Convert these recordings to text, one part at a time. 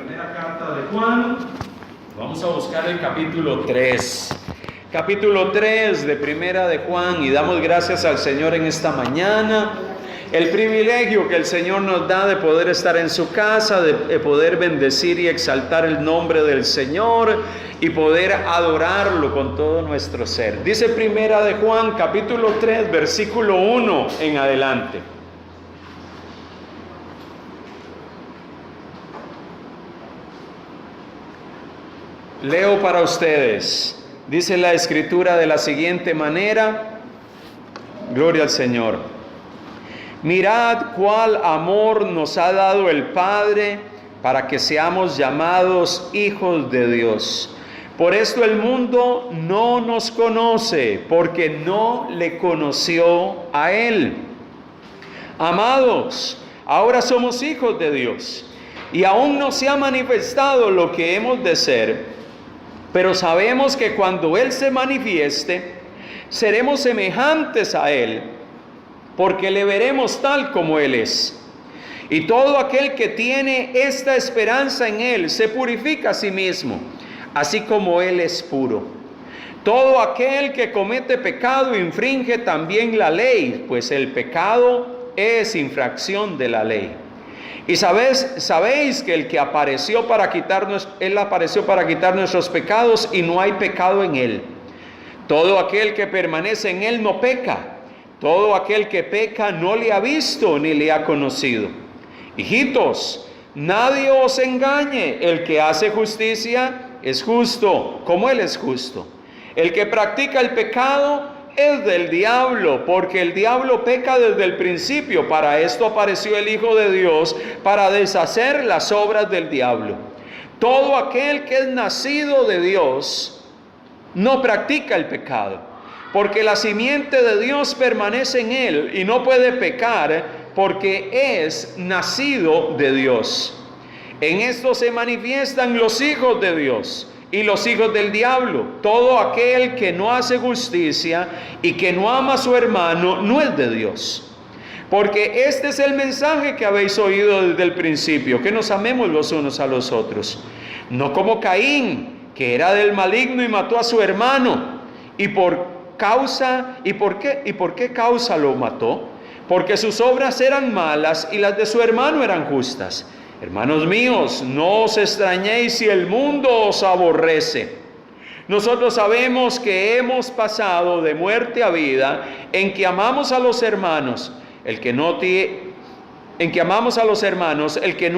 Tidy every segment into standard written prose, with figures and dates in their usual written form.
primera carta de Juan. Vamos a buscar el capítulo 3. Capítulo 3 de primera de Juan, y damos gracias al Señor en esta mañana. El privilegio que el Señor nos da de poder estar en su casa, de poder bendecir y exaltar el nombre del Señor y poder adorarlo con todo nuestro ser. Dice primera de Juan, capítulo 3, versículo 1 en adelante. Leo para ustedes. Dice la Escritura de la siguiente manera. Gloria al Señor. Mirad cuál amor nos ha dado el Padre para que seamos llamados hijos de Dios. Por esto el mundo no nos conoce, porque no le conoció a Él. Amados, ahora somos hijos de Dios, y aún no se ha manifestado lo que hemos de ser. Pero sabemos que cuando Él se manifieste, seremos semejantes a Él, porque le veremos tal como Él es. Y todo aquel que tiene esta esperanza en Él se purifica a sí mismo, así como Él es puro. Todo aquel que comete pecado infringe también la ley, pues el pecado es infracción de la ley. Y sabéis que el que apareció para quitarnos, Él apareció para quitar nuestros pecados, y no hay pecado en Él. Todo aquel que permanece en Él no peca. Todo aquel que peca no le ha visto ni le ha conocido. Hijitos, nadie os engañe. El que hace justicia es justo, como Él es justo. El que practica el pecado es del diablo, porque el diablo peca desde el principio. Para esto apareció el Hijo de Dios, para deshacer las obras del diablo. Todo aquel que es nacido de Dios no practica el pecado, porque la simiente de Dios permanece en él y no puede pecar, porque es nacido de Dios. En esto se manifiestan los hijos de Dios y los hijos del diablo. Todo aquel que no hace justicia y que no ama a su hermano no es de Dios. Porque este es el mensaje que habéis oído desde el principio, que nos amemos los unos a los otros. No como Caín, que era del maligno y mató a su hermano. ¿Y por qué causa lo mató? Porque sus obras eran malas y las de su hermano eran justas. Hermanos míos, no os extrañéis si el mundo os aborrece. Nosotros sabemos que hemos pasado de muerte a vida en que amamos a los hermanos. El que no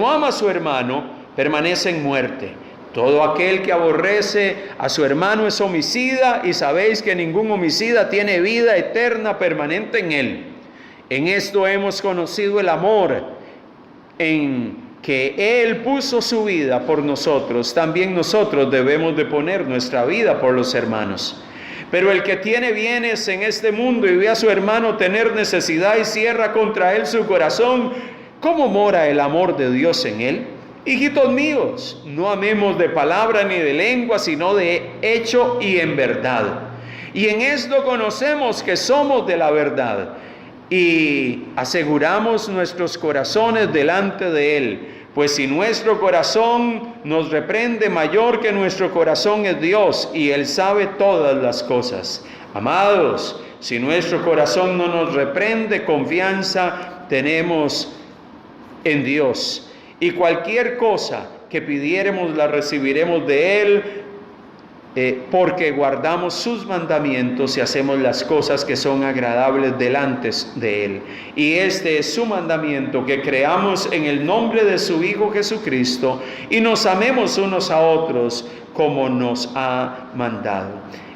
ama a su hermano permanece en muerte. Todo aquel que aborrece a su hermano es homicida, y sabéis que ningún homicida tiene vida eterna permanente en él. En esto hemos conocido el amor, en que Él puso su vida por nosotros. También nosotros debemos de poner nuestra vida por los hermanos. Pero el que tiene bienes en este mundo y ve a su hermano tener necesidad y cierra contra él su corazón, ¿cómo mora el amor de Dios en él? Hijitos míos, no amemos de palabra ni de lengua, sino de hecho y en verdad. Y en esto conocemos que somos de la verdad, y aseguramos nuestros corazones delante de Él. Pues si nuestro corazón nos reprende, mayor que nuestro corazón es Dios, y Él sabe todas las cosas. Amados, si nuestro corazón no nos reprende, confianza tenemos en Dios. Y cualquier cosa que pidiéremos la recibiremos de Él, porque guardamos sus mandamientos y hacemos las cosas que son agradables delante de Él. Y este es su mandamiento, que creamos en el nombre de su Hijo Jesucristo y nos amemos unos a otros como nos ha mandado.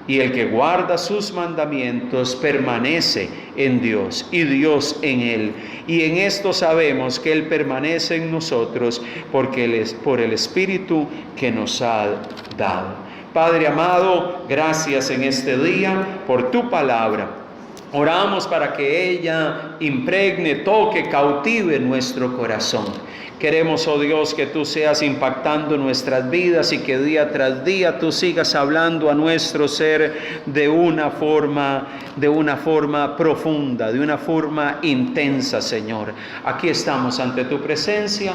Y el que guarda sus mandamientos permanece en Dios y Dios en él. Y en esto sabemos que Él permanece en nosotros, porque Él es por el Espíritu que nos ha dado. Padre amado, gracias en este día por tu palabra. Oramos para que ella impregne, toque, cautive nuestro corazón. Queremos, oh Dios, que tú seas impactando nuestras vidas y que día tras día tú sigas hablando a nuestro ser de una forma profunda, de una forma intensa, Señor. Aquí estamos ante tu presencia.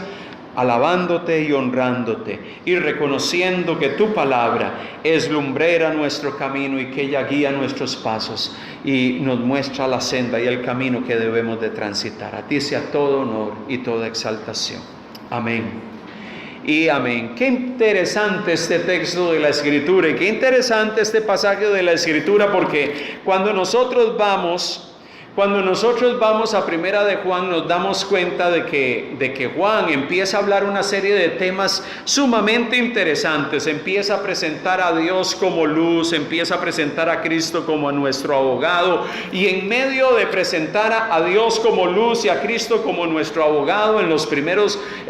alabándote y honrándote y reconociendo que tu palabra es lumbrera nuestro camino y que ella guía nuestros pasos y nos muestra la senda y el camino que debemos de transitar. A ti sea todo honor y toda exaltación. Amén y amén. Qué interesante este texto de la Escritura y qué interesante este pasaje de la Escritura, porque cuando nosotros vamos a Primera de Juan, nos damos cuenta de que Juan empieza a hablar una serie de temas sumamente interesantes. Empieza a presentar a Dios como luz, empieza a presentar a Cristo como a nuestro abogado, y en medio de presentar a Dios como luz y a Cristo como nuestro abogado, en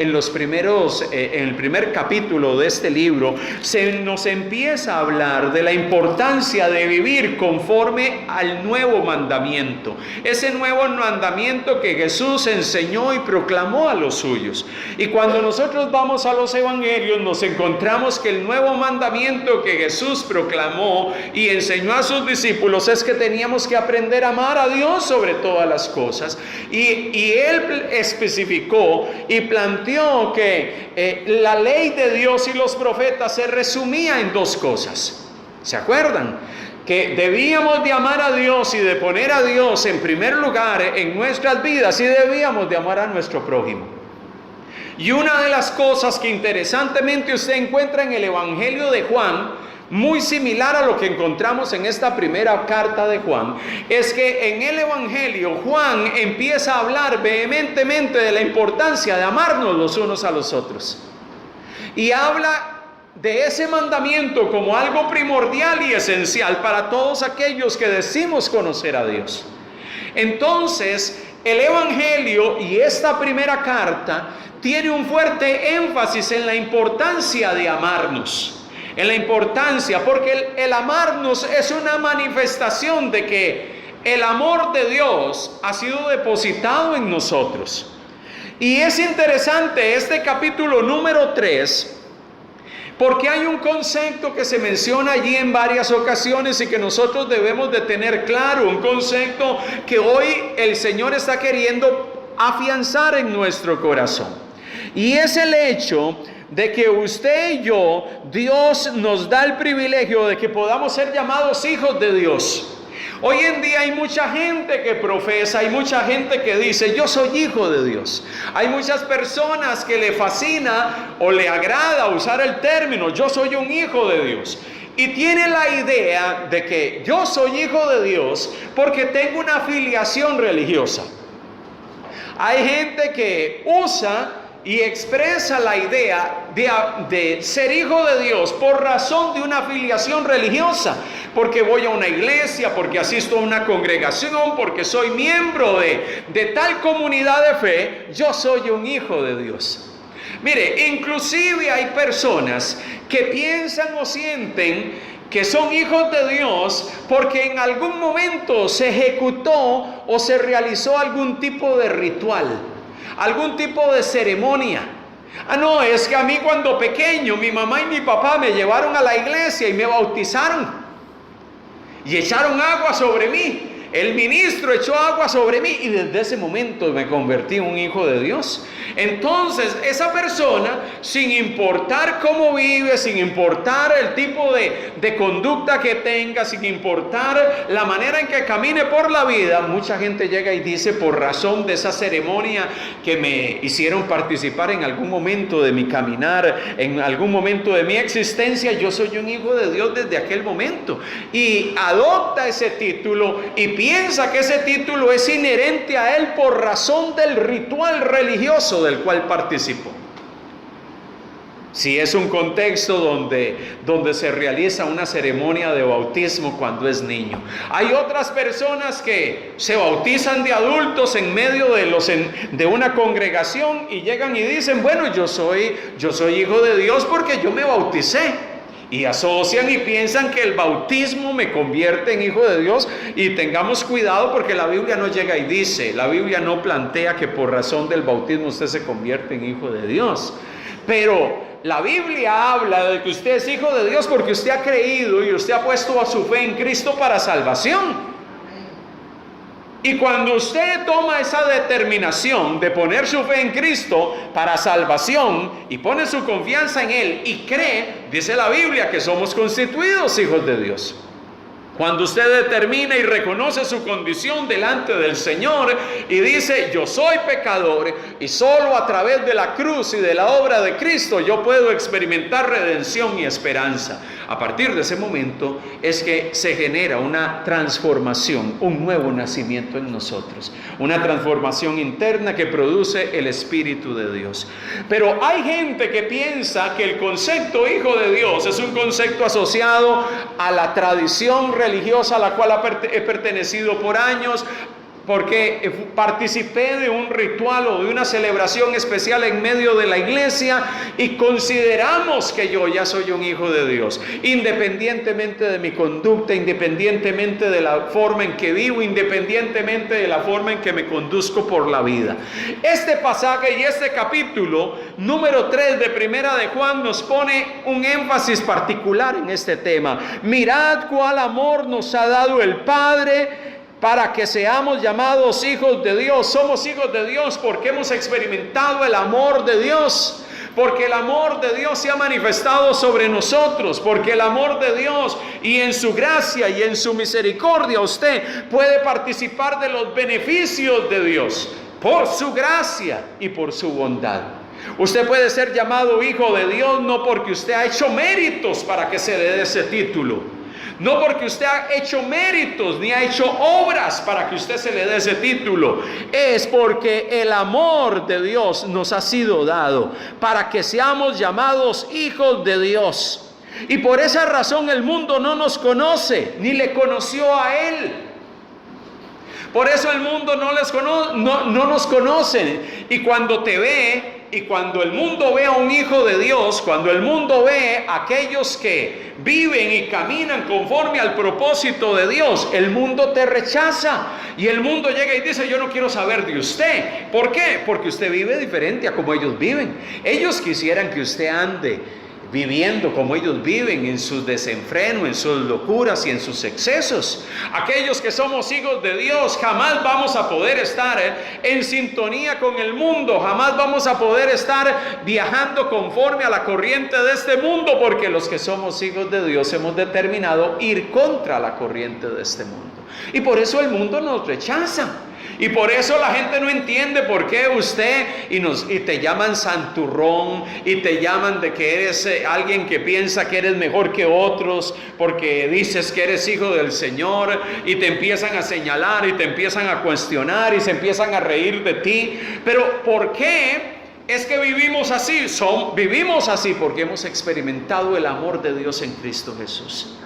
el primer capítulo de este libro, se nos empieza a hablar de la importancia de vivir conforme al nuevo mandamiento. Ese nuevo mandamiento que Jesús enseñó y proclamó a los suyos. Y cuando nosotros vamos a los evangelios, nos encontramos que el nuevo mandamiento que Jesús proclamó y enseñó a sus discípulos es que teníamos que aprender a amar a Dios sobre todas las cosas. Y Él especificó y planteó que la ley de Dios y los profetas se resumía en dos cosas. ¿Se acuerdan? Que debíamos de amar a Dios y de poner a Dios en primer lugar en nuestras vidas, y debíamos de amar a nuestro prójimo. Y una de las cosas que interesantemente usted encuentra en el Evangelio de Juan, muy similar a lo que encontramos en esta primera carta de Juan, es que en el Evangelio Juan empieza a hablar vehementemente de la importancia de amarnos los unos a los otros. Y habla de ese mandamiento como algo primordial y esencial para todos aquellos que decimos conocer a Dios. Entonces, el Evangelio y esta primera carta tiene un fuerte énfasis en la importancia de amarnos. En la importancia, porque el amarnos es una manifestación de que el amor de Dios ha sido depositado en nosotros. Y es interesante este capítulo número 3, porque hay un concepto que se menciona allí en varias ocasiones y que nosotros debemos de tener claro, un concepto que hoy el Señor está queriendo afianzar en nuestro corazón. Y es el hecho de que usted y yo, Dios nos da el privilegio de que podamos ser llamados hijos de Dios. Hoy en día hay mucha gente que profesa, hay mucha gente que dice, yo soy hijo de Dios. Hay muchas personas que le fascina o le agrada usar el término, yo soy un hijo de Dios. Y tiene la idea de que yo soy hijo de Dios porque tengo una afiliación religiosa. Hay gente que usa y expresa la idea de ser hijo de Dios por razón de una afiliación religiosa, porque voy a una iglesia, porque asisto a una congregación, porque soy miembro de tal comunidad de fe, yo soy un hijo de Dios. Mire, inclusive hay personas que piensan o sienten que son hijos de Dios porque en algún momento se ejecutó o se realizó algún tipo de ritual, algún tipo de ceremonia. No, es que a mí cuando pequeño mi mamá y mi papá me llevaron a la iglesia y me bautizaron y echaron agua sobre mí. El ministro echó agua sobre mí y desde ese momento me convertí en un hijo de Dios. Entonces esa persona, sin importar cómo vive, sin importar el tipo de conducta que tenga, sin importar la manera en que camine por la vida, mucha gente llega y dice, por razón de esa ceremonia que me hicieron participar en algún momento de mi caminar, en algún momento de mi existencia, yo soy un hijo de Dios desde aquel momento. Y adopta ese título y piensa que ese título es inherente a él por razón del ritual religioso del cual participó. Si es un contexto donde se realiza una ceremonia de bautismo cuando es niño. Hay otras personas que se bautizan de adultos en medio de una congregación y llegan y dicen, bueno, yo soy hijo de Dios porque yo me bauticé. Y asocian y piensan que el bautismo me convierte en hijo de Dios. Y tengamos cuidado porque la Biblia no llega y dice, la Biblia no plantea que por razón del bautismo usted se convierte en hijo de Dios. Pero la Biblia habla de que usted es hijo de Dios porque usted ha creído y usted ha puesto a su fe en Cristo para salvación. Y cuando usted toma esa determinación de poner su fe en Cristo para salvación y pone su confianza en Él y cree, dice la Biblia que somos constituidos hijos de Dios. Cuando usted determina y reconoce su condición delante del Señor y dice, yo soy pecador y solo a través de la cruz y de la obra de Cristo yo puedo experimentar redención y esperanza. A partir de ese momento es que se genera una transformación, un nuevo nacimiento en nosotros, una transformación interna que produce el Espíritu de Dios. Pero hay gente que piensa que el concepto hijo de Dios es un concepto asociado a la tradición religiosa a la cual he pertenecido por años, porque participé de un ritual o de una celebración especial en medio de la iglesia y consideramos que yo ya soy un hijo de Dios, independientemente de mi conducta, independientemente de la forma en que vivo, independientemente de la forma en que me conduzco por la vida. Este pasaje y este capítulo número 3 de Primera de Juan nos pone un énfasis particular en este tema. Mirad cuál amor nos ha dado el Padre para que seamos llamados hijos de Dios. Somos hijos de Dios porque hemos experimentado el amor de Dios, porque el amor de Dios se ha manifestado sobre nosotros, porque el amor de Dios y en su gracia y en su misericordia usted puede participar de los beneficios de Dios por su gracia y por su bondad. Usted puede ser llamado hijo de Dios no porque usted ha hecho méritos para que se le dé ese título, no porque usted ha hecho méritos ni ha hecho obras para que usted se le dé ese título. Es porque el amor de Dios nos ha sido dado para que seamos llamados hijos de Dios. Y por esa razón el mundo no nos conoce, ni le conoció a Él. Por eso el mundo no nos conoce. Y cuando te ve, y cuando el mundo ve a un hijo de Dios, cuando el mundo ve a aquellos que viven y caminan conforme al propósito de Dios, el mundo te rechaza. Y el mundo llega y dice, yo no quiero saber de usted. ¿Por qué? Porque usted vive diferente a como ellos viven. Ellos quisieran que usted ande viviendo como ellos viven, en sus desenfrenos, en sus locuras y en sus excesos. Aquellos que somos hijos de Dios jamás vamos a poder estar en sintonía con el mundo, jamás vamos a poder estar viajando conforme a la corriente de este mundo, porque los que somos hijos de Dios hemos determinado ir contra la corriente de este mundo. Y por eso el mundo nos rechaza. Y por eso la gente no entiende por qué usted y te llaman santurrón y te llaman de que eres alguien que piensa que eres mejor que otros porque dices que eres hijo del Señor, y te empiezan a señalar y te empiezan a cuestionar y se empiezan a reír de ti. Pero ¿por qué es que vivimos así? Vivimos así porque hemos experimentado el amor de Dios en Cristo Jesús.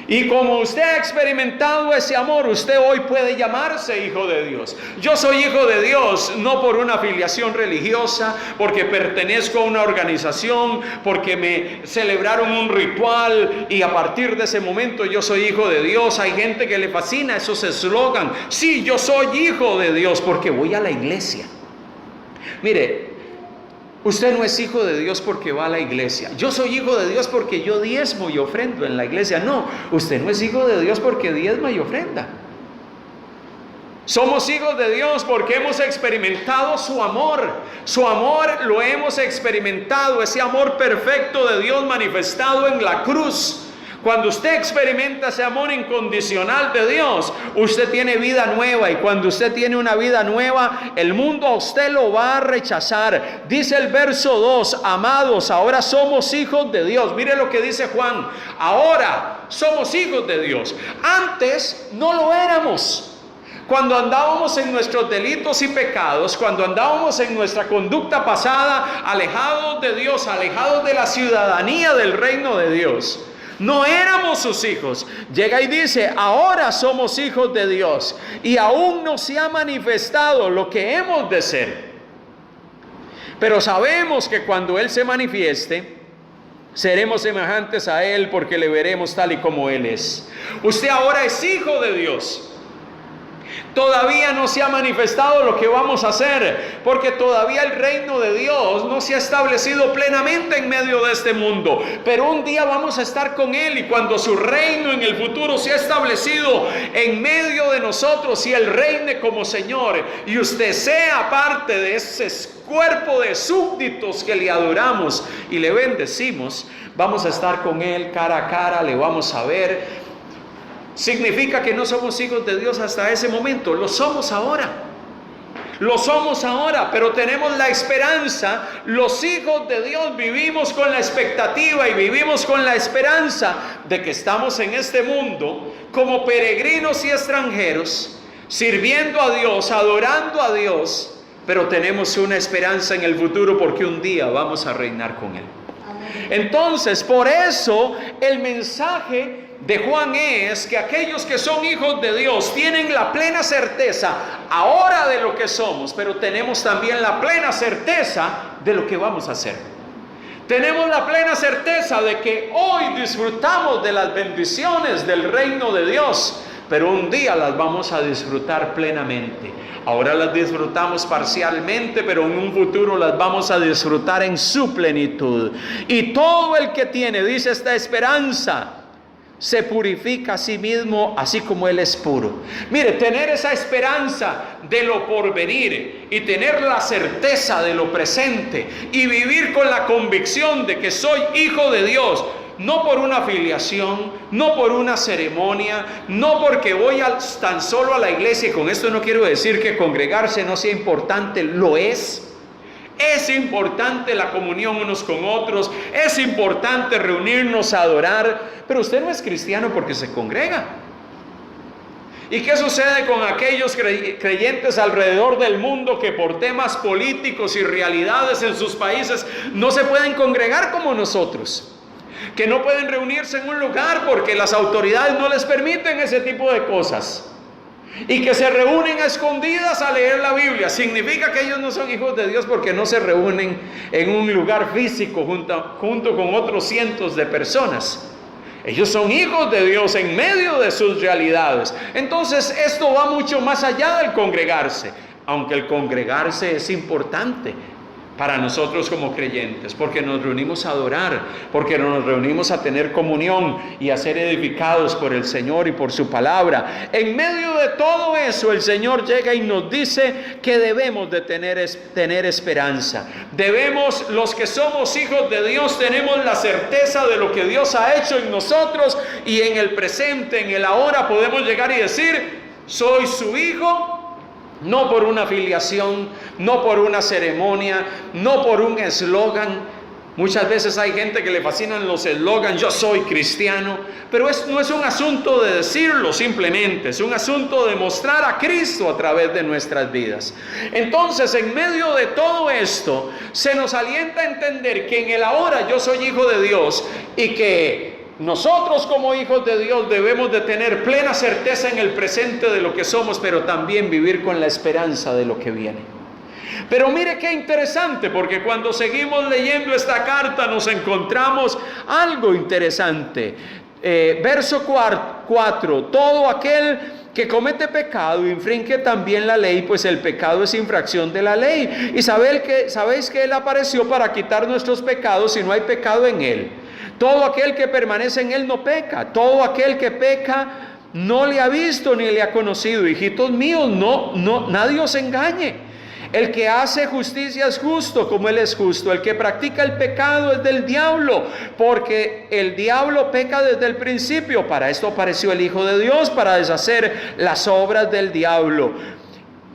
Y como usted ha experimentado ese amor, usted hoy puede llamarse hijo de Dios. Yo soy hijo de Dios no por una afiliación religiosa, porque pertenezco a una organización, porque me celebraron un ritual y a partir de ese momento yo soy hijo de Dios. Hay gente que le fascina esos eslogan. Sí, yo soy hijo de Dios porque voy a la iglesia. Mire, usted no es hijo de Dios porque va a la iglesia. Yo soy hijo de Dios porque yo diezmo y ofrendo en la iglesia. No, usted no es hijo de Dios porque diezma y ofrenda. Somos hijos de Dios porque hemos experimentado su amor. Su amor lo hemos experimentado, ese amor perfecto de Dios manifestado en la cruz. Cuando usted experimenta ese amor incondicional de Dios, usted tiene vida nueva. Y cuando usted tiene una vida nueva, el mundo a usted lo va a rechazar. Dice el verso 2, amados, ahora somos hijos de Dios. Mire lo que dice Juan, ahora somos hijos de Dios. Antes no lo éramos. Cuando andábamos en nuestros delitos y pecados, cuando andábamos en nuestra conducta pasada, alejados de Dios, alejados de la ciudadanía del reino de Dios, no éramos sus hijos. Llega y dice, ahora somos hijos de Dios y aún no se ha manifestado lo que hemos de ser. Pero sabemos que cuando Él se manifieste, seremos semejantes a Él porque le veremos tal y como Él es. Usted ahora es hijo de Dios. Todavía no se ha manifestado lo que vamos a hacer, porque todavía el reino de Dios no se ha establecido plenamente en medio de este mundo. Pero un día vamos a estar con Él, y cuando su reino en el futuro se ha establecido en medio de nosotros y Él reine como Señor, y usted sea parte de ese cuerpo de súbditos que le adoramos y le bendecimos, vamos a estar con Él cara a cara, le vamos a ver. Significa que no somos hijos de Dios hasta ese momento, lo somos ahora. Lo somos ahora, pero tenemos la esperanza. Los hijos de Dios vivimos con la expectativa y vivimos con la esperanza de que estamos en este mundo como peregrinos y extranjeros, sirviendo a Dios, adorando a Dios, pero tenemos una esperanza en el futuro porque un día vamos a reinar con Él. Entonces, por eso el mensaje de Juan es que aquellos que son hijos de Dios tienen la plena certeza ahora de lo que somos, pero tenemos también la plena certeza de lo que vamos a hacer. Tenemos la plena certeza de que hoy disfrutamos de las bendiciones del reino de Dios, pero un día las vamos a disfrutar plenamente. Ahora las disfrutamos parcialmente, pero en un futuro las vamos a disfrutar en su plenitud. Y todo el que tiene, dice, esta esperanza, se purifica a sí mismo, así como Él es puro. Mire, tener esa esperanza de lo porvenir y tener la certeza de lo presente y vivir con la convicción de que soy hijo de Dios, no por una filiación, no por una ceremonia, no porque voy tan solo a la iglesia. Y con esto no quiero decir que congregarse no sea importante, lo es. Es importante la comunión unos con otros, es importante reunirnos a adorar, pero usted no es cristiano porque se congrega. ¿Y qué sucede con aquellos creyentes alrededor del mundo que por temas políticos y realidades en sus países no se pueden congregar como nosotros? Que no pueden reunirse en un lugar porque las autoridades no les permiten ese tipo de cosas. Y que se reúnen a escondidas a leer la Biblia. Significa que ellos no son hijos de Dios porque no se reúnen en un lugar físico junto con otros cientos de personas. Ellos son hijos de Dios en medio de sus realidades. Entonces esto va mucho más allá del congregarse. Aunque el congregarse es importante para nosotros como creyentes, porque nos reunimos a adorar, porque nos reunimos a tener comunión y a ser edificados por el Señor y por su palabra. En medio de todo eso, el Señor llega y nos dice que debemos de tener esperanza. Debemos, los que somos hijos de Dios, tenemos la certeza de lo que Dios ha hecho en nosotros, y en el presente, en el ahora, podemos llegar y decir: soy su hijo. No por una filiación, no por una ceremonia, no por un eslogan. Muchas veces hay gente que le fascinan los eslogans: yo soy cristiano. Pero no es un asunto de decirlo simplemente, es un asunto de mostrar a Cristo a través de nuestras vidas. Entonces, en medio de todo esto, se nos alienta a entender que en el ahora yo soy hijo de Dios, y que nosotros como hijos de Dios debemos de tener plena certeza en el presente de lo que somos, pero también vivir con la esperanza de lo que viene. Pero mire qué interesante, porque cuando seguimos leyendo esta carta nos encontramos algo interesante. Verso 4: todo aquel que comete pecado infringe también la ley, pues el pecado es infracción de la ley. Y sabéis que Él apareció para quitar nuestros pecados, y no hay pecado en Él. Todo aquel que permanece en Él no peca. Todo aquel que peca no le ha visto ni le ha conocido. Hijitos míos, nadie os engañe. El que hace justicia es justo como Él es justo. El que practica el pecado es del diablo, porque el diablo peca desde el principio. Para esto apareció el Hijo de Dios, para deshacer las obras del diablo.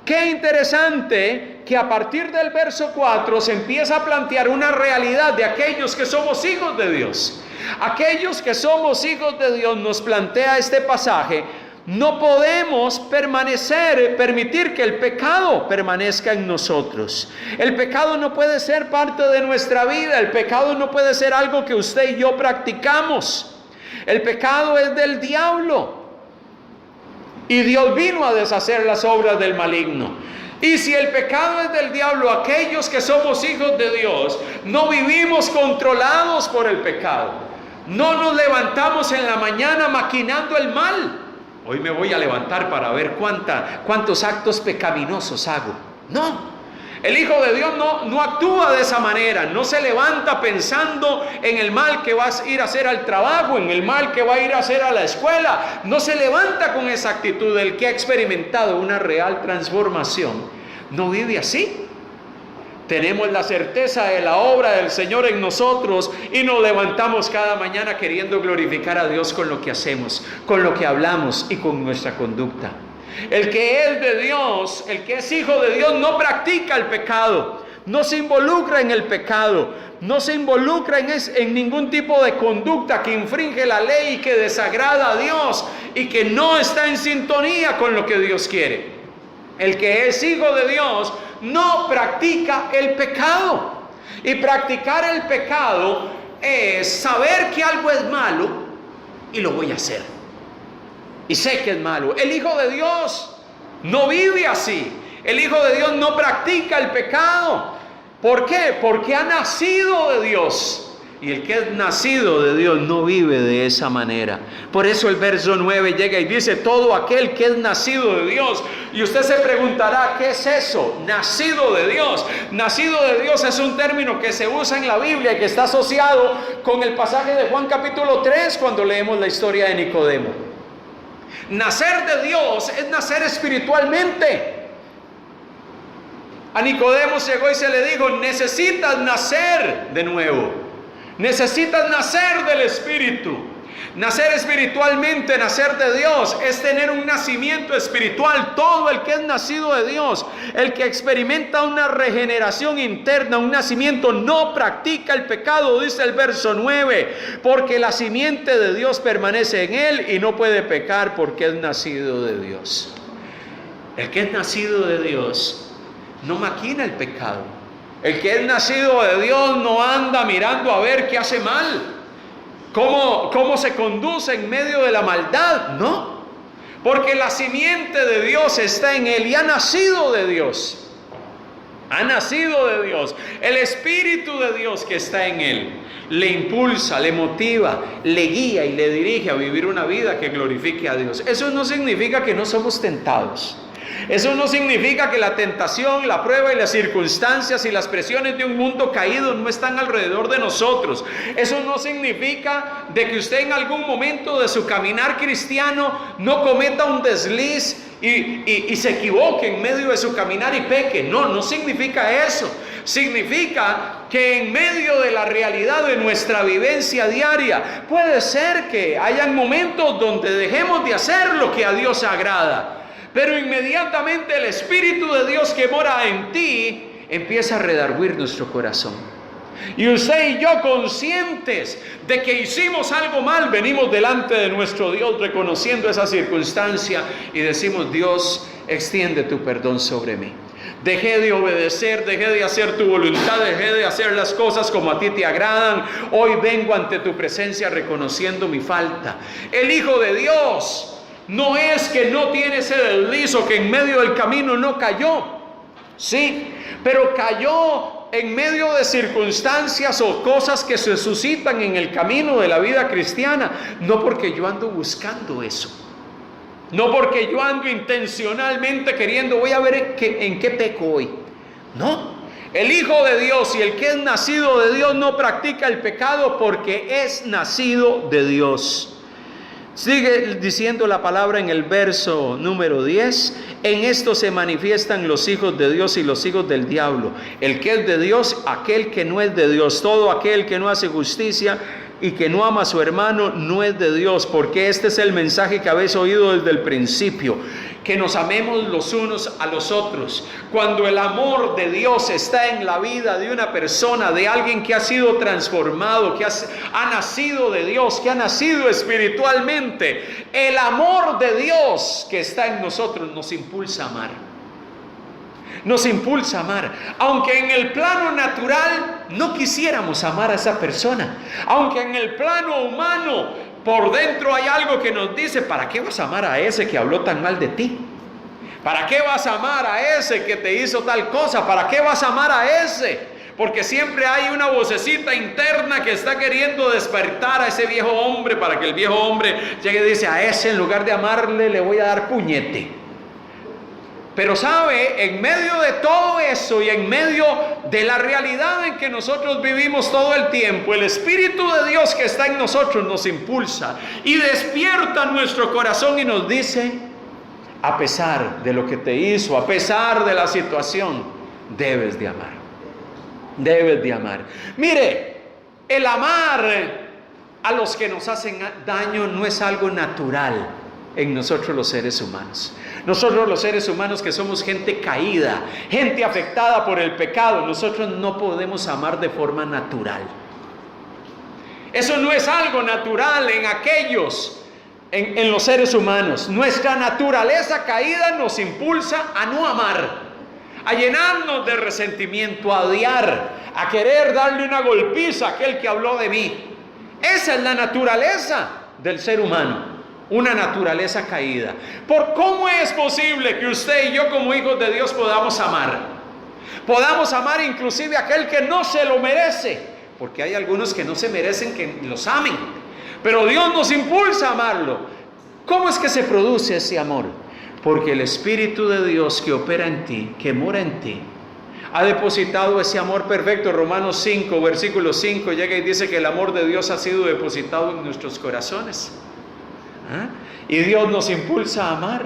Qué interesante que a partir del verso 4 se empieza a plantear una realidad de aquellos que somos hijos de Dios. Aquellos que somos hijos de Dios, nos plantea este pasaje, no podemos permitir que el pecado permanezca en nosotros. El pecado no puede ser parte de nuestra vida. El pecado no puede ser algo que usted y yo practicamos. El pecado es del diablo. Y Dios vino a deshacer las obras del maligno. Y si el pecado es del diablo, aquellos que somos hijos de Dios no vivimos controlados por el pecado. No nos levantamos en la mañana maquinando el mal. hoy me voy a levantar para ver cuántos actos pecaminosos hago. No. El Hijo de Dios no actúa de esa manera, no se levanta pensando en el mal que vas a ir a hacer al trabajo, en el mal que va a ir a hacer a la escuela. No se levanta con esa actitud. El que ha experimentado una real transformación no vive así. Tenemos la certeza de la obra del Señor en nosotros y nos levantamos cada mañana queriendo glorificar a Dios con lo que hacemos, con lo que hablamos y con nuestra conducta. El que es de Dios, el que es hijo de Dios, no practica el pecado, no se involucra en el pecado, no se involucra en ningún tipo de conducta que infringe la ley y que desagrada a Dios y que no está en sintonía con lo que Dios quiere. El que es hijo de Dios no practica el pecado. Y practicar el pecado es saber que algo es malo y lo voy a hacer. Y sé que es malo. El Hijo de Dios no vive así. El Hijo de Dios no practica el pecado. ¿Por qué? Porque ha nacido de Dios. Y el que es nacido de Dios no vive de esa manera. Por eso el verso 9 llega y dice: todo aquel que es nacido de Dios. Y usted se preguntará, ¿qué es eso? Nacido de Dios. Nacido de Dios es un término que se usa en la Biblia y que está asociado con el pasaje de Juan capítulo 3 cuando leemos la historia de Nicodemo. Nacer de Dios es nacer espiritualmente. A Nicodemo llegó y se le dijo: necesitas nacer de nuevo. Necesitas nacer del Espíritu. Nacer espiritualmente, nacer de Dios, es tener un nacimiento espiritual. Todo el que es nacido de Dios, el que experimenta una regeneración interna, un nacimiento, no practica el pecado, dice el verso 9, porque la simiente de Dios permanece en él y no puede pecar porque es nacido de Dios. El que es nacido de Dios no maquina el pecado. El que es nacido de Dios no anda mirando a ver qué hace mal, cómo se conduce en medio de la maldad. No, porque la simiente de Dios está en él y ha nacido de Dios. Ha nacido de Dios. El Espíritu de Dios que está en él le impulsa, le motiva, le guía y le dirige a vivir una vida que glorifique a Dios. Eso no significa que no somos tentados. Eso no significa que la tentación, la prueba y las circunstancias y las presiones de un mundo caído no están alrededor de nosotros. Eso no significa de que usted en algún momento de su caminar cristiano no cometa un desliz y se equivoque en medio de su caminar y peque. No significa eso. Significa que en medio de la realidad de nuestra vivencia diaria puede ser que hayan momentos donde dejemos de hacer lo que a Dios agrada. Pero inmediatamente el Espíritu de Dios que mora en ti empieza a redarguir nuestro corazón. Y usted y yo, conscientes de que hicimos algo mal, venimos delante de nuestro Dios reconociendo esa circunstancia y decimos: Dios, extiende tu perdón sobre mí. Dejé de obedecer, dejé de hacer tu voluntad, dejé de hacer las cosas como a ti te agradan. Hoy vengo ante tu presencia reconociendo mi falta. El Hijo de Dios no es que no tiene ese deslizo, que en medio del camino no cayó. Sí, pero cayó en medio de circunstancias o cosas que se suscitan en el camino de la vida cristiana. No porque yo ando buscando eso. No porque yo ando intencionalmente queriendo, voy a ver en qué peco hoy. No. El Hijo de Dios y el que es nacido de Dios no practica el pecado porque es nacido de Dios. Sigue diciendo la palabra en el verso número 10: en esto se manifiestan los hijos de Dios y los hijos del diablo. El que es de Dios, aquel que no es de Dios. Todo aquel que no hace justicia y que no ama a su hermano no es de Dios, porque este es el mensaje que habéis oído desde el principio, que nos amemos los unos a los otros. Cuando el amor de Dios está en la vida de una persona, de alguien que ha sido transformado, que ha nacido de Dios, que ha nacido espiritualmente, el amor de Dios que está en nosotros nos impulsa a amar. Nos impulsa a amar, aunque en el plano natural no quisiéramos amar a esa persona, aunque en el plano humano por dentro hay algo que nos dice: ¿para qué vas a amar a ese que habló tan mal de ti? ¿Para qué vas a amar a ese que te hizo tal cosa? ¿Para qué vas a amar a ese? porque siempre hay una vocecita interna que está queriendo despertar a ese viejo hombre para que el viejo hombre llegue y dice: a ese, en lugar de amarle, le voy a dar puñete. Pero sabe, en medio de todo eso y en medio de la realidad en que nosotros vivimos todo el tiempo, el Espíritu de Dios que está en nosotros nos impulsa y despierta nuestro corazón y nos dice: a pesar de lo que te hizo, a pesar de la situación, debes de amar. Debes de amar. Mire, el amar a los que nos hacen daño no es algo natural en nosotros los seres humanos. Nosotros los seres humanos, que somos gente caída, gente afectada por el pecado, nosotros no podemos amar de forma natural. Eso no es algo natural en aquellos, en los seres humanos. Nuestra naturaleza caída nos impulsa a no amar, a llenarnos de resentimiento, a odiar, a querer darle una golpiza a aquel que habló de mí. Esa es la naturaleza del ser humano. Una naturaleza caída. ¿Por cómo es posible que usted y yo, como hijos de Dios, podamos amar? Podamos amar inclusive a aquel que no se lo merece, porque hay algunos que no se merecen que los amen, pero Dios nos impulsa a amarlo. ¿Cómo es que se produce ese amor? Porque el Espíritu de Dios que opera en ti, que mora en ti, ha depositado ese amor perfecto. Romanos 5, versículo 5, llega y dice que el amor de Dios ha sido depositado en nuestros corazones. Y Dios nos impulsa a amar.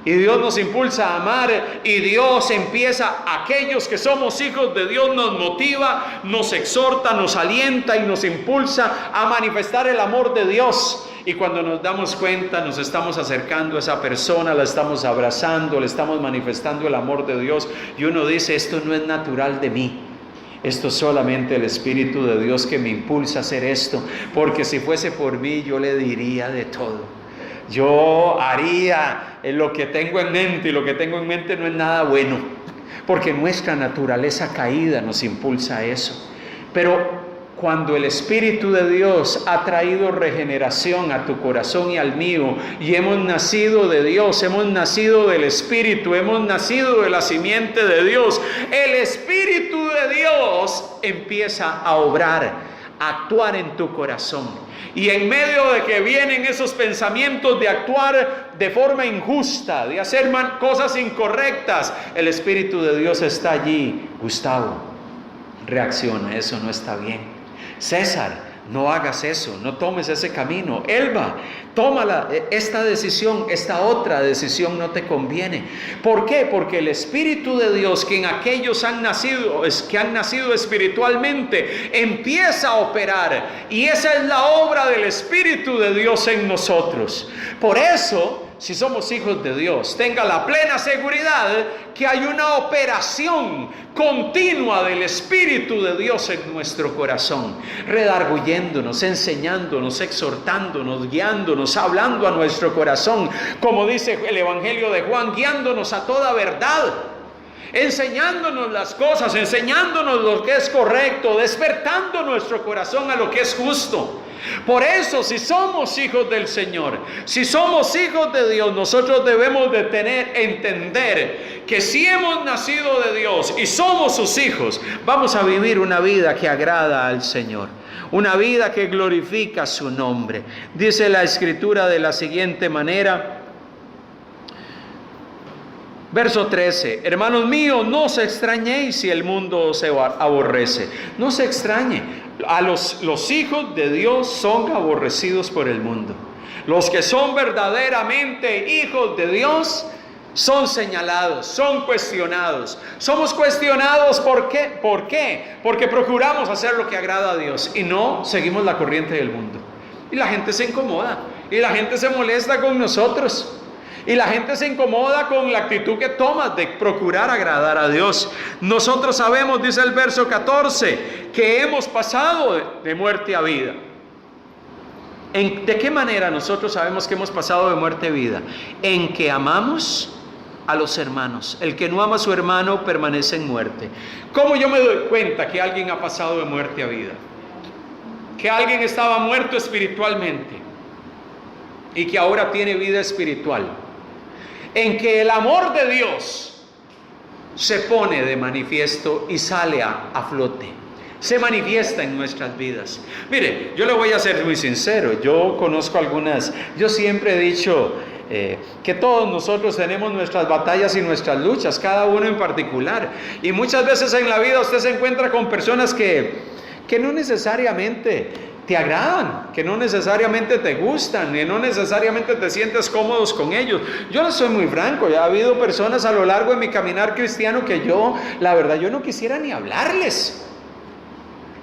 Y Dios nos impulsa a amar. Y Dios empieza, aquellos que somos hijos de Dios, nos motiva, nos exhorta, nos alienta y nos impulsa a manifestar el amor de Dios. Y cuando nos damos cuenta, nos estamos acercando a esa persona, la estamos abrazando, le estamos manifestando el amor de Dios. Y uno dice: esto no es natural de mí. Esto es solamente el Espíritu de Dios que me impulsa a hacer esto, porque si fuese por mí yo le diría de todo. Yo haría lo que tengo en mente, y lo que tengo en mente no es nada bueno, porque nuestra naturaleza caída nos impulsa a eso. Pero cuando el Espíritu de Dios ha traído regeneración a tu corazón y al mío, y hemos nacido de Dios, hemos nacido del Espíritu, hemos nacido de la simiente de Dios, el Espíritu de Dios empieza a obrar, a actuar en tu corazón. Y en medio de que vienen esos pensamientos de actuar de forma injusta, de hacer cosas incorrectas, el Espíritu de Dios está allí. Gustavo, reacciona, eso no está bien. César, no hagas eso, no tomes ese camino. Elba, toma esta decisión, esta otra decisión no te conviene. ¿Por qué? Porque el Espíritu de Dios, que en aquellos que han nacido espiritualmente, empieza a operar. Y esa es la obra del Espíritu de Dios en nosotros. Por eso, si somos hijos de Dios, tenga la plena seguridad que hay una operación continua del Espíritu de Dios en nuestro corazón, redarguyéndonos, enseñándonos, exhortándonos, guiándonos, hablando a nuestro corazón, como dice el Evangelio de Juan, guiándonos a toda verdad, enseñándonos las cosas, enseñándonos lo que es correcto, despertando nuestro corazón a lo que es justo. Por eso, si somos hijos del Señor, si somos hijos de Dios, nosotros debemos de entender que si hemos nacido de Dios y somos sus hijos, vamos a vivir una vida que agrada al Señor, una vida que glorifica su nombre. Dice la Escritura de la siguiente manera, verso 13: hermanos míos, no os extrañéis si el mundo os aborrece. No se extrañe. Los hijos de Dios son aborrecidos por el mundo. Los que son verdaderamente hijos de Dios son señalados, son cuestionados. Somos cuestionados, ¿por qué? ¿Por qué? Porque procuramos hacer lo que agrada a Dios y no seguimos la corriente del mundo. Y la gente se incomoda, y la gente se molesta con nosotros. Y la gente se incomoda con la actitud que tomas de procurar agradar a Dios. Nosotros sabemos, dice el verso 14, que hemos pasado de muerte a vida. ¿De qué manera nosotros sabemos que hemos pasado de muerte a vida? En que amamos a los hermanos. El que no ama a su hermano permanece en muerte. ¿Cómo yo me doy cuenta que alguien ha pasado de muerte a vida? Que alguien estaba muerto espiritualmente y que ahora tiene vida espiritual. En que el amor de Dios se pone de manifiesto y sale a flote. Se manifiesta en nuestras vidas. Mire, yo le voy a ser muy sincero. Yo conozco algunas, yo siempre he dicho que todos nosotros tenemos nuestras batallas y nuestras luchas, cada uno en particular. Y muchas veces en la vida usted se encuentra con personas que no necesariamente te agradan, que no necesariamente te gustan, que no necesariamente te sientes cómodos con ellos. Yo les soy muy franco, ya ha habido personas a lo largo de mi caminar cristiano que la verdad, yo no quisiera ni hablarles.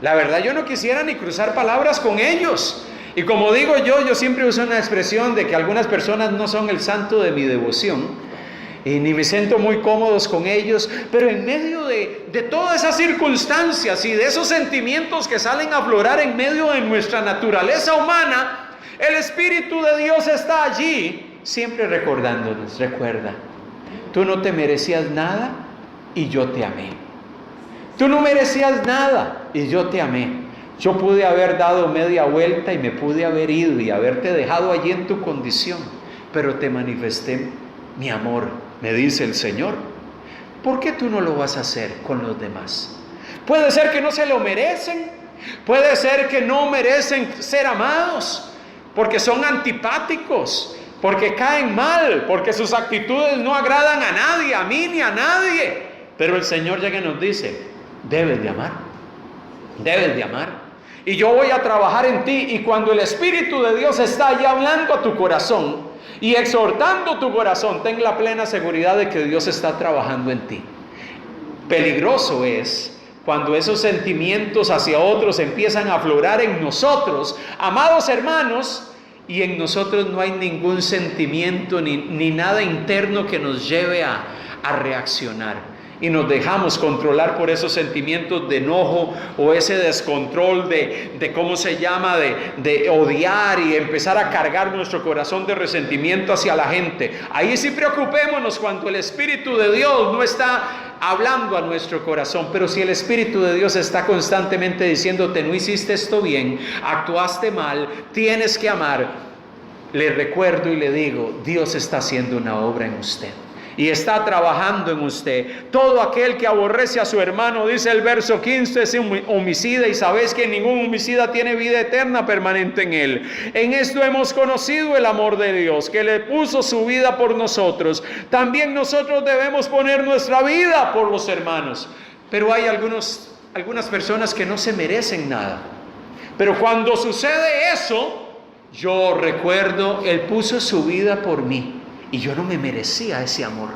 La verdad, yo no quisiera ni cruzar palabras con ellos. Y como digo yo siempre uso una expresión de que algunas personas no son el santo de mi devoción. Y ni me siento muy cómodos con ellos. Pero en medio de todas esas circunstancias y de esos sentimientos que salen a aflorar en medio de nuestra naturaleza humana, el Espíritu de Dios está allí, siempre recordándonos. Recuerda, tú no te merecías nada y yo te amé. Tú no merecías nada y yo te amé. Yo pude haber dado media vuelta y me pude haber ido y haberte dejado allí en tu condición, pero te manifesté mi amor, me dice el Señor. ¿Por qué tú no lo vas a hacer con los demás? Puede ser que no se lo merecen, puede ser que no merecen ser amados, porque son antipáticos, porque caen mal, porque sus actitudes no agradan a nadie, a mí ni a nadie. Pero el Señor llega y nos dice: debes de amar, debes de amar. Y yo voy a trabajar en ti. Y cuando el Espíritu de Dios está allí hablando a tu corazón y exhortando tu corazón, ten la plena seguridad de que Dios está trabajando en ti. Peligroso es cuando esos sentimientos hacia otros empiezan a aflorar en nosotros, amados hermanos, y en nosotros no hay ningún sentimiento ni nada interno que nos lleve a reaccionar. Y nos dejamos controlar por esos sentimientos de enojo o ese descontrol de ¿cómo se llama? De odiar y empezar a cargar nuestro corazón de resentimiento hacia la gente. Ahí sí preocupémonos cuando el Espíritu de Dios no está hablando a nuestro corazón. Pero si el Espíritu de Dios está constantemente diciéndote: no hiciste esto bien, actuaste mal, tienes que amar, le recuerdo y le digo: Dios está haciendo una obra en usted. Y está trabajando en usted. Todo aquel que aborrece a su hermano, dice el verso 15, es un homicida, y sabéis que ningún homicida tiene vida eterna permanente en él. En esto hemos conocido el amor de Dios, que le puso su vida por nosotros. También nosotros debemos poner nuestra vida por los hermanos. Pero hay algunas personas que no se merecen nada. Pero cuando sucede eso, yo recuerdo, Él puso su vida por mí. Y yo no me merecía ese amor.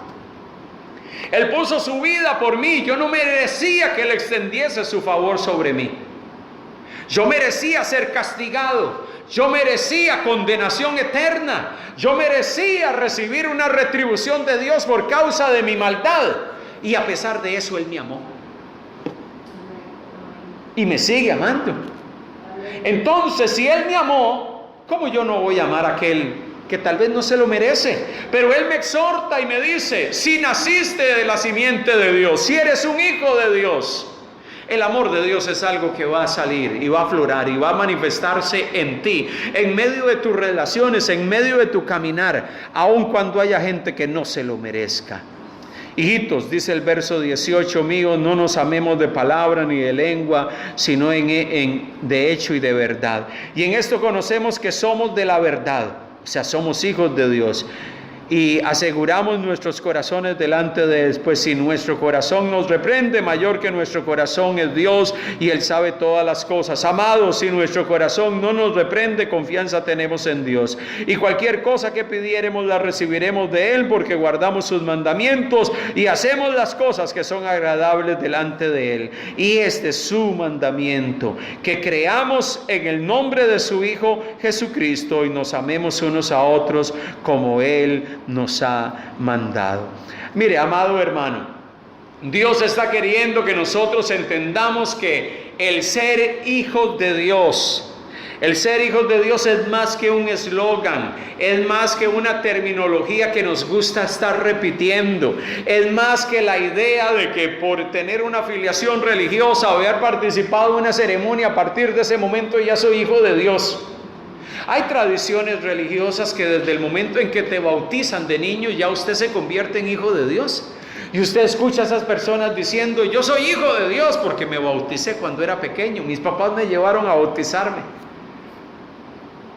Él puso su vida por mí. Yo no merecía que Él extendiese su favor sobre mí. Yo merecía ser castigado. Yo merecía condenación eterna. Yo merecía recibir una retribución de Dios por causa de mi maldad. Y a pesar de eso, Él me amó. Y me sigue amando. Entonces, si Él me amó, ¿cómo yo no voy a amar a aquel que tal vez no se lo merece? Pero Él me exhorta y me dice: si naciste de la simiente de Dios, si eres un hijo de Dios, el amor de Dios es algo que va a salir y va a aflorar y va a manifestarse en ti, en medio de tus relaciones, en medio de tu caminar, aun cuando haya gente que no se lo merezca. Hijitos, dice el verso 18, mío, no nos amemos de palabra ni de lengua, sino de hecho y de verdad. Y en esto conocemos que somos de la verdad. O sea, somos hijos de Dios y aseguramos nuestros corazones delante de Él. Pues si nuestro corazón nos reprende, mayor que nuestro corazón es Dios, y Él sabe todas las cosas. Amados, si nuestro corazón no nos reprende, confianza tenemos en Dios. Y cualquier cosa que pidiéremos la recibiremos de Él, porque guardamos sus mandamientos y hacemos las cosas que son agradables delante de Él. Y este es su mandamiento, que creamos en el nombre de su Hijo Jesucristo y nos amemos unos a otros como Él nos ha mandado. Mire, amado hermano, Dios está queriendo que nosotros entendamos que el ser hijos de Dios, el ser hijos de Dios es más que un eslogan, es más que una terminología que nos gusta estar repitiendo, es más que la idea de que por tener una afiliación religiosa o haber participado en una ceremonia, a partir de ese momento ya soy hijo de Dios. Hay tradiciones religiosas que desde el momento en que te bautizan de niño ya usted se convierte en hijo de Dios. Y usted escucha a esas personas diciendo: yo soy hijo de Dios porque me bauticé cuando era pequeño, mis papás me llevaron a bautizarme.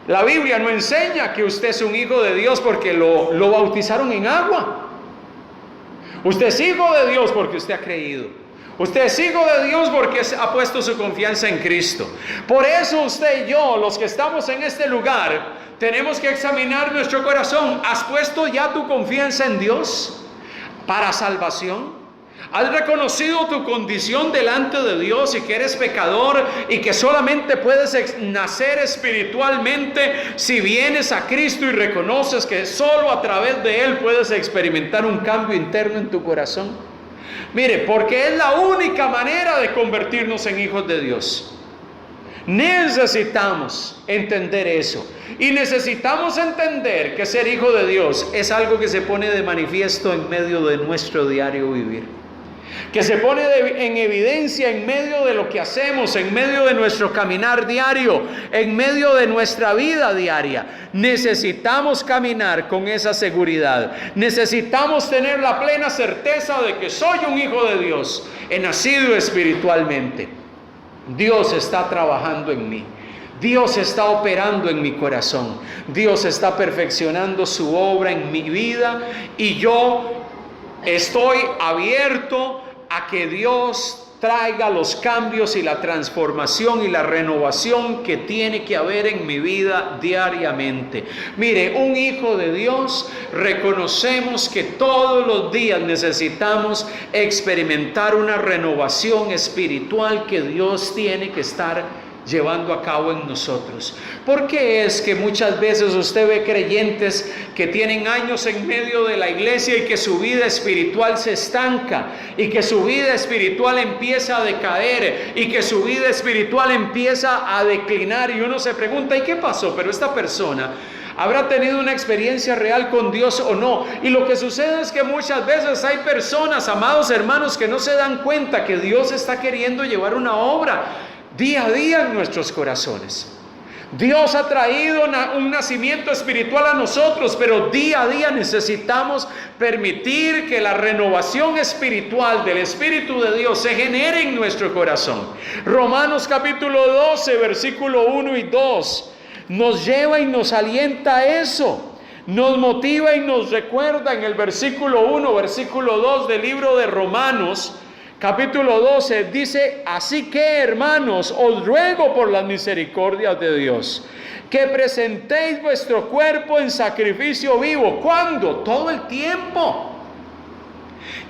La Biblia no enseña que usted es un hijo de Dios porque lo bautizaron en agua. Usted es hijo de Dios porque usted ha creído. Usted es hijo de Dios porque ha puesto su confianza en Cristo. Por eso usted y yo, los que estamos en este lugar, tenemos que examinar nuestro corazón. ¿Has puesto ya tu confianza en Dios para salvación? ¿Has reconocido tu condición delante de Dios y que eres pecador y que solamente puedes nacer espiritualmente si vienes a Cristo y reconoces que solo a través de Él puedes experimentar un cambio interno en tu corazón? Mire, porque es la única manera de convertirnos en hijos de Dios. Necesitamos entender eso. Y necesitamos entender que ser hijo de Dios es algo que se pone de manifiesto en medio de nuestro diario vivir. Que se pone en evidencia en medio de lo que hacemos, en medio de nuestro caminar diario, en medio de nuestra vida diaria. Necesitamos caminar con esa seguridad. Necesitamos tener la plena certeza de que soy un hijo de Dios, he nacido espiritualmente. Dios está trabajando en mí. Dios está operando en mi corazón. Dios está perfeccionando su obra en mi vida y yo estoy abierto a que Dios traiga los cambios y la transformación y la renovación que tiene que haber en mi vida diariamente. Mire, un hijo de Dios, reconocemos que todos los días necesitamos experimentar una renovación espiritual que Dios tiene que estar llevando a cabo en nosotros. ¿Por qué es que muchas veces usted ve creyentes que tienen años en medio de la iglesia y que su vida espiritual se estanca y que su vida espiritual empieza a decaer y que su vida espiritual empieza a declinar? Y uno se pregunta: ¿y qué pasó? Pero esta persona ¿habrá tenido una experiencia real con Dios o no? Y lo que sucede es que muchas veces hay personas, amados hermanos, que no se dan cuenta que Dios está queriendo llevar una obra día a día en nuestros corazones. Dios ha traído un nacimiento espiritual a nosotros, pero día a día necesitamos permitir que la renovación espiritual del Espíritu de Dios se genere en nuestro corazón. Romanos capítulo 12, versículo 1 y 2 nos lleva y nos alienta a eso. Nos motiva y nos recuerda en el versículo 1, versículo 2 del libro de Romanos, capítulo 12, dice: así que, hermanos, os ruego por las misericordias de Dios, que presentéis vuestro cuerpo en sacrificio vivo. ¿Cuándo? Todo el tiempo.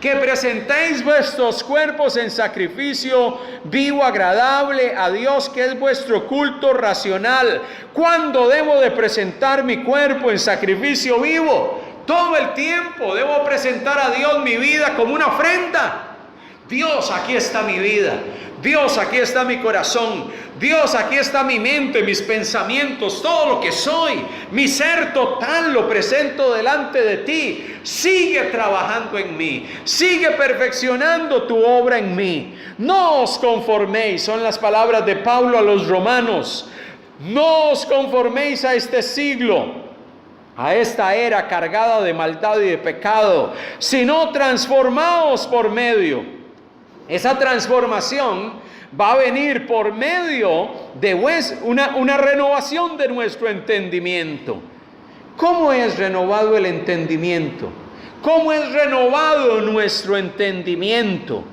Que presentéis vuestros cuerpos en sacrificio vivo, agradable a Dios, que es vuestro culto racional. ¿Cuándo debo de presentar mi cuerpo en sacrificio vivo? Todo el tiempo debo presentar a Dios mi vida como una ofrenda. Dios, aquí está mi vida. Dios, aquí está mi corazón. Dios, aquí está mi mente, mis pensamientos, todo lo que soy. Mi ser total lo presento delante de ti. Sigue trabajando en mí. Sigue perfeccionando tu obra en mí. No os conforméis, son las palabras de Pablo a los romanos. No os conforméis a este siglo, a esta era cargada de maldad y de pecado, sino transformaos por medio. Esa transformación va a venir por medio de una renovación de nuestro entendimiento. ¿Cómo es renovado el entendimiento? ¿Cómo es renovado nuestro entendimiento?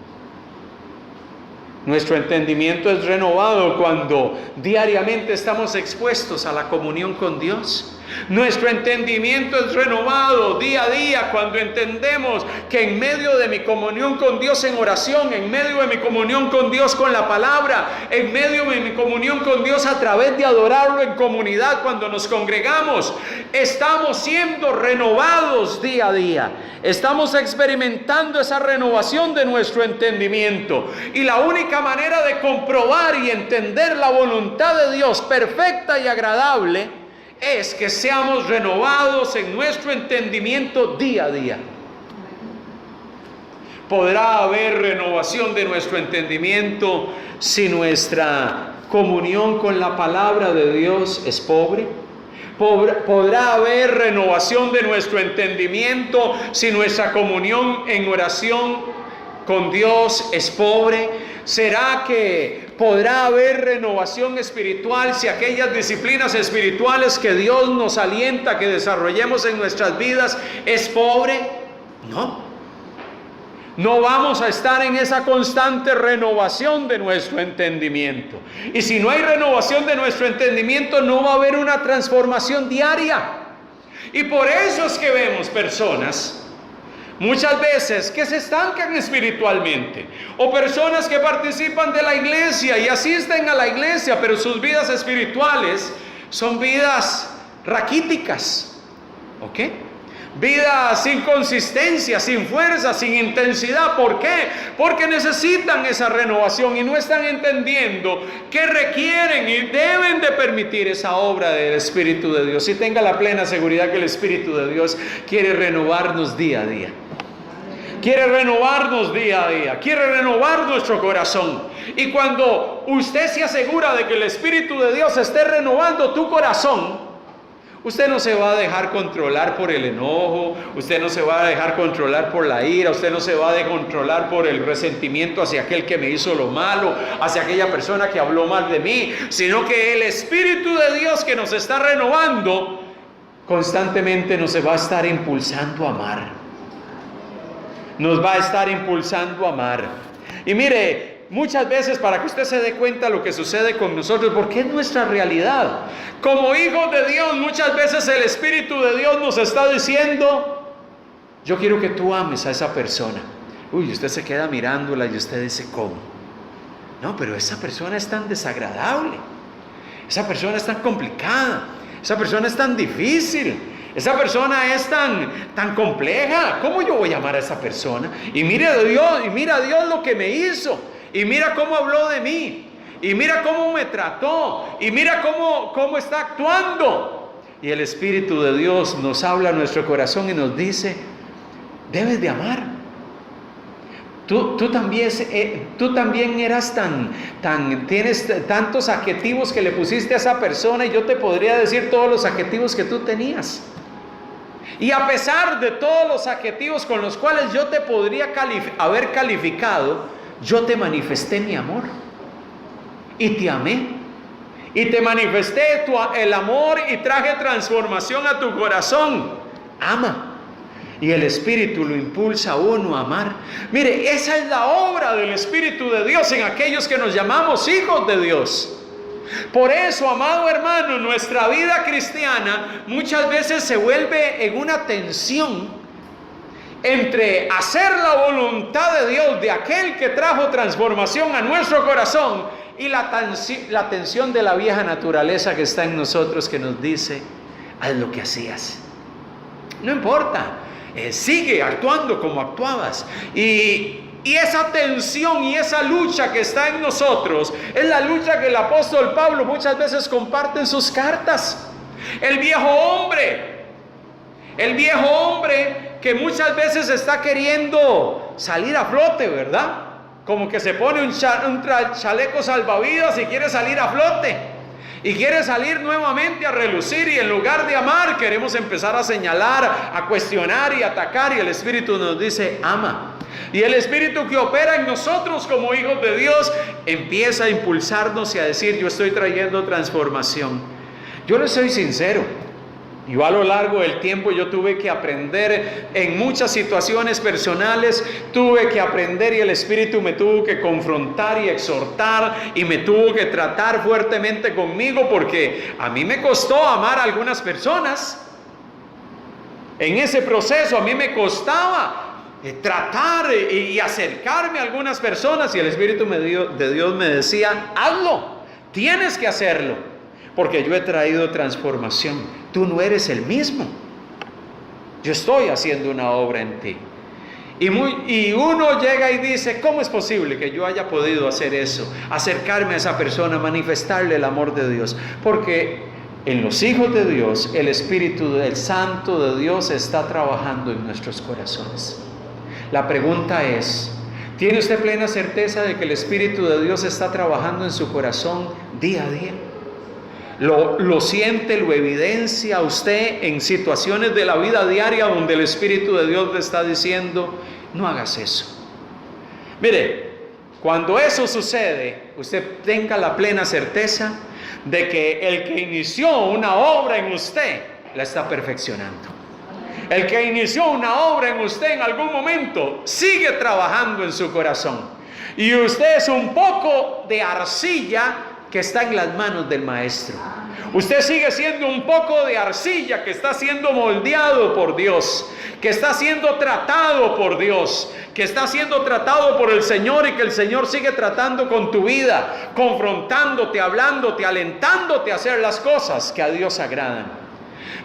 Nuestro entendimiento es renovado cuando diariamente estamos expuestos a la comunión con Dios. Nuestro entendimiento es renovado día a día cuando entendemos que en medio de mi comunión con Dios en oración, en medio de mi comunión con Dios con la palabra, en medio de mi comunión con Dios a través de adorarlo en comunidad cuando nos congregamos, estamos siendo renovados día a día. Estamos experimentando esa renovación de nuestro entendimiento. Y la única manera de comprobar y entender la voluntad de Dios perfecta y agradable es que seamos renovados en nuestro entendimiento día a día. ¿Podrá haber renovación de nuestro entendimiento si nuestra comunión con la palabra de Dios es pobre? ¿Podrá haber renovación de nuestro entendimiento si nuestra comunión en oración con Dios es pobre? ¿Será que podrá haber renovación espiritual si aquellas disciplinas espirituales que Dios nos alienta que desarrollemos en nuestras vidas es pobre? No. No vamos a estar en esa constante renovación de nuestro entendimiento. Y si no hay renovación de nuestro entendimiento, no va a haber una transformación diaria. Y por eso es que vemos personas muchas veces que se estancan espiritualmente, o personas que participan de la iglesia y asisten a la iglesia, pero sus vidas espirituales son vidas raquíticas. ¿Ok? Vidas sin consistencia, sin fuerza, sin intensidad. ¿Por qué? Porque necesitan esa renovación y no están entendiendo que requieren y deben de permitir esa obra del Espíritu de Dios. Y tenga la plena seguridad que el Espíritu de Dios quiere renovarnos día a día. Quiere renovarnos día a día, quiere renovar nuestro corazón. Y cuando usted se asegura de que el Espíritu de Dios esté renovando tu corazón, usted no se va a dejar controlar por el enojo, usted no se va a dejar controlar por la ira, usted no se va a controlar por el resentimiento hacia aquel que me hizo lo malo, hacia aquella persona que habló mal de mí, sino que el Espíritu de Dios que nos está renovando constantemente nos va a estar impulsando a amar. Nos va a estar impulsando a amar. Y mire, muchas veces, para que usted se dé cuenta de lo que sucede con nosotros, porque es nuestra realidad. Como hijos de Dios, muchas veces el Espíritu de Dios nos está diciendo: yo quiero que tú ames a esa persona. Uy, usted se queda mirándola y usted dice: ¿cómo? No, pero esa persona es tan desagradable, esa persona es tan complicada, esa persona es tan difícil, esa persona es tan compleja. ¿Cómo yo voy a amar a esa persona? Y mira a Dios lo que me hizo. Y mira cómo habló de mí. Y mira cómo me trató. Y mira cómo está actuando. Y el Espíritu de Dios nos habla a nuestro corazón y nos dice: debes de amar. Tú también eras tienes tantos adjetivos que le pusiste a esa persona, y yo te podría decir todos los adjetivos que tú tenías. Y a pesar de todos los adjetivos con los cuales yo te podría haber calificado, yo te manifesté mi amor y te amé y te manifesté el amor y traje transformación a tu corazón. Ama. Y el Espíritu lo impulsa a uno a amar. Mire, esa es la obra del Espíritu de Dios en aquellos que nos llamamos hijos de Dios. Por eso, amado hermano, nuestra vida cristiana muchas veces se vuelve en una tensión entre hacer la voluntad de Dios, de aquel que trajo transformación a nuestro corazón, y la tensión de la vieja naturaleza que está en nosotros, que nos dice: haz lo que hacías, no importa, sigue actuando como actuabas. Y esa tensión y esa lucha que está en nosotros es la lucha que el apóstol Pablo muchas veces comparte en sus cartas. El viejo hombre que muchas veces está queriendo salir a flote, ¿verdad? Como que se pone un chaleco salvavidas y quiere salir a flote. Y quiere salir nuevamente a relucir, y en lugar de amar queremos empezar a señalar, a cuestionar y atacar. Y el Espíritu nos dice: ama. Y el Espíritu que opera en nosotros como hijos de Dios empieza a impulsarnos y a decir: yo estoy trayendo transformación. Yo les soy sincero, yo a lo largo del tiempo yo tuve que aprender en muchas situaciones personales, tuve que aprender, y el Espíritu me tuvo que confrontar y exhortar, y me tuvo que tratar fuertemente conmigo, porque a mí me costó amar a algunas personas. En ese proceso a mí me costaba tratar y acercarme a algunas personas, y el Espíritu de Dios me decía: hazlo, tienes que hacerlo, porque yo he traído transformación. Tú no eres el mismo, yo estoy haciendo una obra en ti. Y uno llega y dice: ¿cómo es posible que yo haya podido hacer eso? Acercarme a esa persona, manifestarle el amor de Dios. Porque en los hijos de Dios, el Espíritu del Santo de Dios está trabajando en nuestros corazones. La pregunta es: ¿tiene usted plena certeza de que el Espíritu de Dios está trabajando en su corazón día a día? Lo siente, lo evidencia usted en situaciones de la vida diaria donde el Espíritu de Dios le está diciendo, no hagas eso. Mire, cuando eso sucede, usted tenga la plena certeza de que el que inició una obra en usted, la está perfeccionando. El que inició una obra en usted en algún momento, sigue trabajando en su corazón. Y usted es un poco de arcilla que está en las manos del Maestro. Usted sigue siendo un poco de arcilla que está siendo moldeado por Dios, que está siendo tratado por Dios, que está siendo tratado por el Señor, y que el Señor sigue tratando con tu vida, confrontándote, hablándote, alentándote a hacer las cosas que a Dios agradan.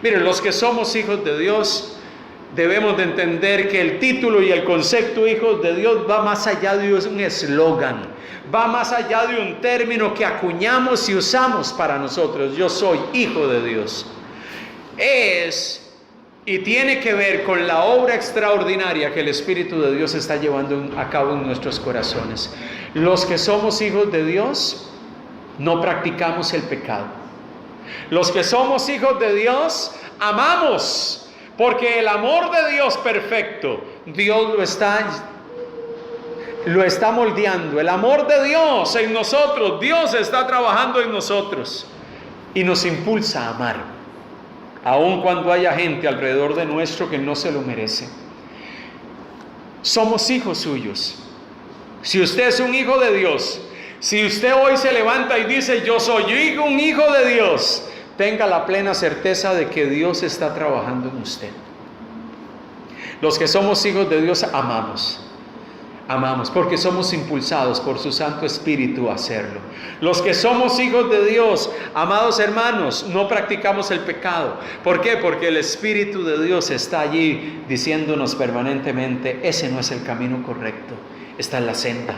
Miren, los que somos hijos de Dios debemos de entender que el título y el concepto hijos de Dios va más allá de un eslogan, va más allá de un término que acuñamos y usamos para nosotros. Yo soy hijo de Dios. Y tiene que ver con la obra extraordinaria que el Espíritu de Dios está llevando a cabo en nuestros corazones. Los que somos hijos de Dios no practicamos el pecado. Los que somos hijos de Dios amamos, porque el amor de Dios perfecto, Dios lo está moldeando. El amor de Dios en nosotros, Dios está trabajando en nosotros y nos impulsa a amar, aun cuando haya gente alrededor de nuestro que no se lo merece. Somos hijos suyos. Si usted es un hijo de Dios, si usted hoy se levanta y dice, yo soy un hijo de Dios, tenga la plena certeza de que Dios está trabajando en usted. Los que somos hijos de Dios amamos porque somos impulsados por su Santo Espíritu a hacerlo. Los que somos hijos de Dios, amados hermanos, no practicamos el pecado. ¿Por qué? Porque el Espíritu de Dios está allí diciéndonos permanentemente, ese no es el camino correcto, esta es la senda,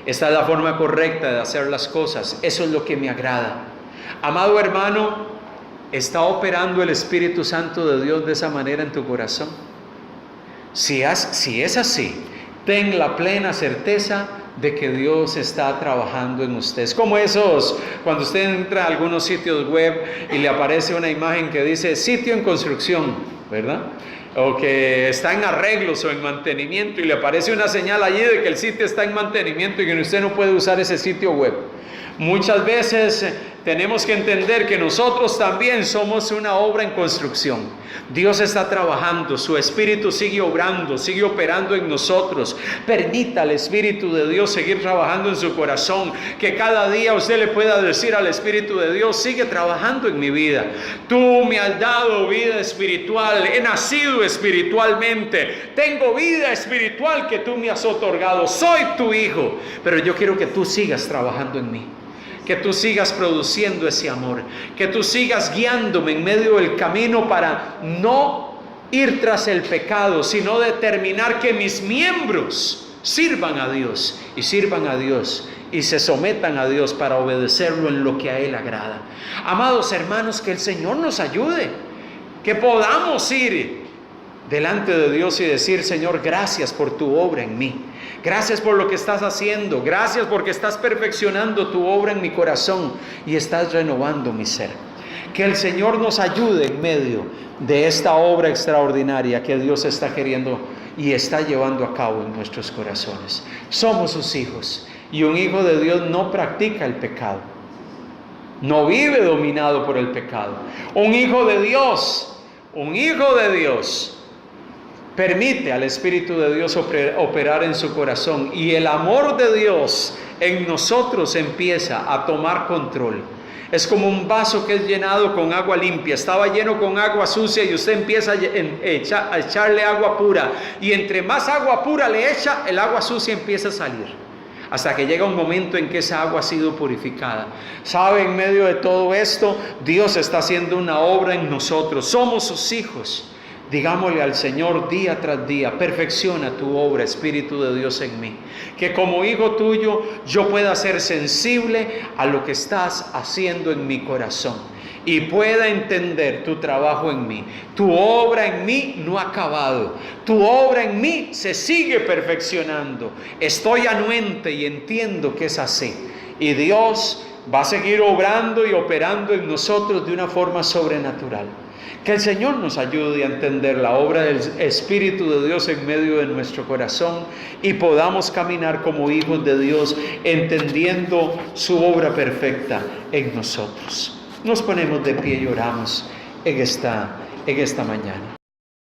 esta es la forma correcta de hacer las cosas, eso es lo que me agrada. Amado hermano, ¿está operando el Espíritu Santo de Dios de esa manera en tu corazón? Si es así, ten la plena certeza de que Dios está trabajando en ustedes. Como esos, cuando usted entra a algunos sitios web y le aparece una imagen que dice sitio en construcción, ¿verdad? O que está en arreglos o en mantenimiento, y le aparece una señal allí de que el sitio está en mantenimiento y que usted no puede usar ese sitio web. Muchas veces tenemos que entender que nosotros también somos una obra en construcción. Dios está trabajando, su Espíritu sigue obrando, sigue operando en nosotros. Permita al Espíritu de Dios seguir trabajando en su corazón, que cada día usted le pueda decir al Espíritu de Dios, sigue trabajando en mi vida. Tú me has dado vida espiritual, he nacido espiritualmente, tengo vida espiritual que tú me has otorgado, soy tu hijo, pero yo quiero que tú sigas trabajando en mí, que tú sigas produciendo ese amor, que tú sigas guiándome en medio del camino para no ir tras el pecado, sino determinar que mis miembros sirvan a Dios y se sometan a Dios para obedecerlo en lo que a Él agrada. Amados hermanos, que el Señor nos ayude, que podamos ir delante de Dios y decir, Señor, gracias por tu obra en mí. Gracias por lo que estás haciendo. Gracias porque estás perfeccionando tu obra en mi corazón y estás renovando mi ser. Que el Señor nos ayude en medio de esta obra extraordinaria que Dios está queriendo y está llevando a cabo en nuestros corazones. Somos sus hijos, y un hijo de Dios no practica el pecado, no vive dominado por el pecado. Un hijo de Dios permite al Espíritu de Dios operar en su corazón, y el amor de Dios en nosotros empieza a tomar control. Es como un vaso que es llenado con agua limpia. Estaba lleno con agua sucia y usted empieza a echarle agua pura, y entre más agua pura le echa, el agua sucia empieza a salir, hasta que llega un momento en que esa agua ha sido purificada. ¿Sabe? En medio de todo esto, Dios está haciendo una obra en nosotros. Somos sus hijos. Digámosle al Señor día tras día, perfecciona tu obra, Espíritu de Dios en mí. Que como hijo tuyo yo pueda ser sensible a lo que estás haciendo en mi corazón y pueda entender tu trabajo en mí. Tu obra en mí no ha acabado. Tu obra en mí se sigue perfeccionando. Estoy anuente y entiendo que es así. Y Dios va a seguir obrando y operando en nosotros de una forma sobrenatural. Que el Señor nos ayude a entender la obra del Espíritu de Dios en medio de nuestro corazón y podamos caminar como hijos de Dios, entendiendo su obra perfecta en nosotros. Nos ponemos de pie y oramos en esta mañana.